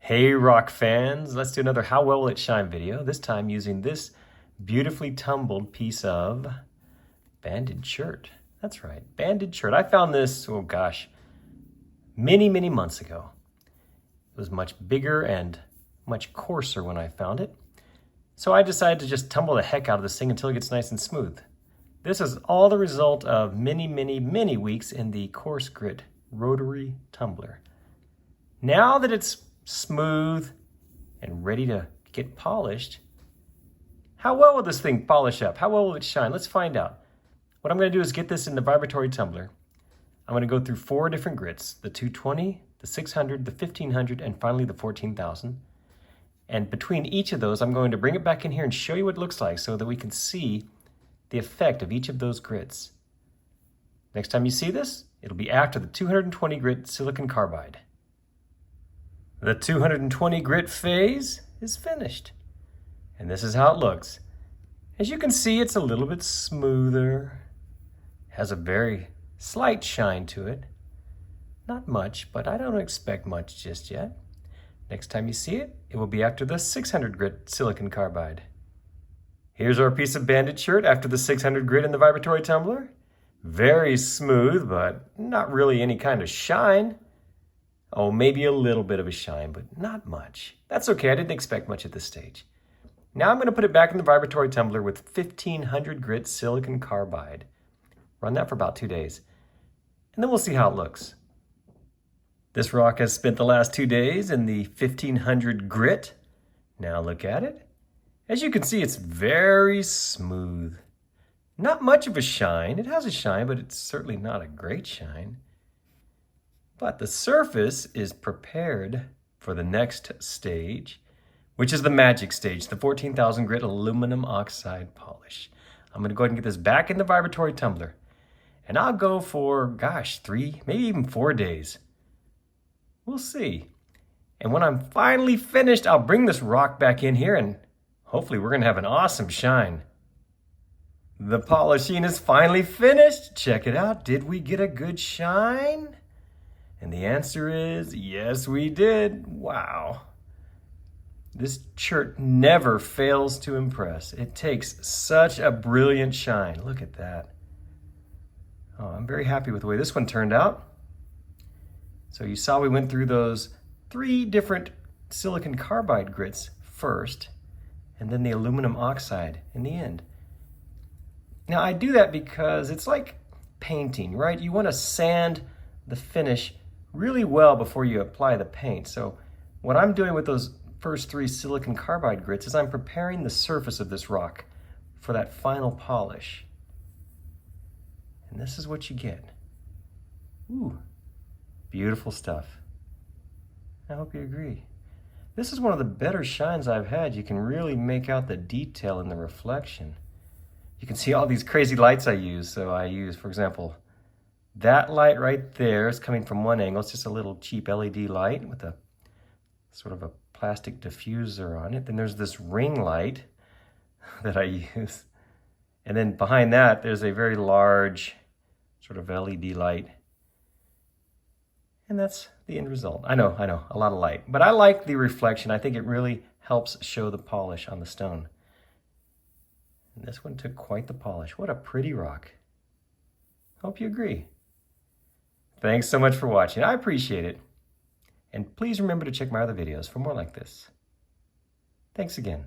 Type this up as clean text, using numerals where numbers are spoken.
Hey rock fans, let's do another How Well Will It Shine video, this time using this beautifully tumbled piece of banded chert. That's right, banded chert. I found this, oh gosh, many months ago. It was much bigger and much coarser when I found it. So I decided to just tumble the heck out of this thing until it gets nice and smooth. This is all the result of many weeks in the coarse grit rotary tumbler. Now that it's smooth and ready to get polished, how well will this thing polish up? How well will it shine? Let's find out. What I'm going to do is get this in the vibratory tumbler. I'm going to go through 4 different grits, the 220, the 600, the 1500, and finally the 14,000. And between each of those, I'm going to bring it back in here and show you what it looks like so that we can see the effect of each of those grits. Next time you see this, it'll be after the 220 grit silicon carbide. The 220 grit phase is finished. And this is how it looks. As you can see, it's a little bit smoother. Has a very slight shine to it. Not much, but I don't expect much just yet. Next time you see it, it will be after the 600 grit silicon carbide. Here's our piece of banded chert after the 600 grit in the vibratory tumbler. Very smooth, but not really any kind of shine. Oh, maybe a little bit of a shine, but not much. That's okay, I didn't expect much at this stage. Now I'm going to put it back in the vibratory tumbler with 1500 grit silicon carbide. Run that for about 2 days. And then we'll see how it looks. This rock has spent the last 2 days in the 1500 grit. Now look at it. As you can see, it's very smooth. Not much of a shine. It has a shine, but it's certainly not a great shine. But the surface is prepared for the next stage, which is the magic stage, the 14,000 grit aluminum oxide polish. I'm going to go ahead and get this back in the vibratory tumbler. And I'll go for, gosh, 3, maybe even 4 days. We'll see. And when I'm finally finished, I'll bring this rock back in here and hopefully we're going to have an awesome shine. The polishing is finally finished. Check it out. Did we get a good shine? And the answer is, yes, we did. Wow. This chert never fails to impress. It takes such a brilliant shine. Look at that. Oh, I'm very happy with the way this one turned out. So you saw we went through those 3 different silicon carbide grits first, and then the aluminum oxide in the end. Now I do that because it's like painting, right? You want to sand the finish really well before you apply the paint. So what I'm doing with those first 3 silicon carbide grits is I'm preparing the surface of this rock for that final polish. And this is what you get. Ooh, beautiful stuff. I hope you agree. This is one of the better shines I've had. You can really make out the detail in the reflection. You can see all these crazy lights I use. So I use, for example, that light right there is coming from one angle. It's just a little cheap LED light with a sort of a plastic diffuser on it. Then there's this ring light that I use. And then behind that, there's a very large sort of LED light. And that's the end result. I know, a lot of light. But I like the reflection. I think it really helps show the polish on the stone. And this one took quite the polish. What a pretty rock. Hope you agree. Thanks so much for watching. I appreciate it. And please remember to check my other videos for more like this. Thanks again.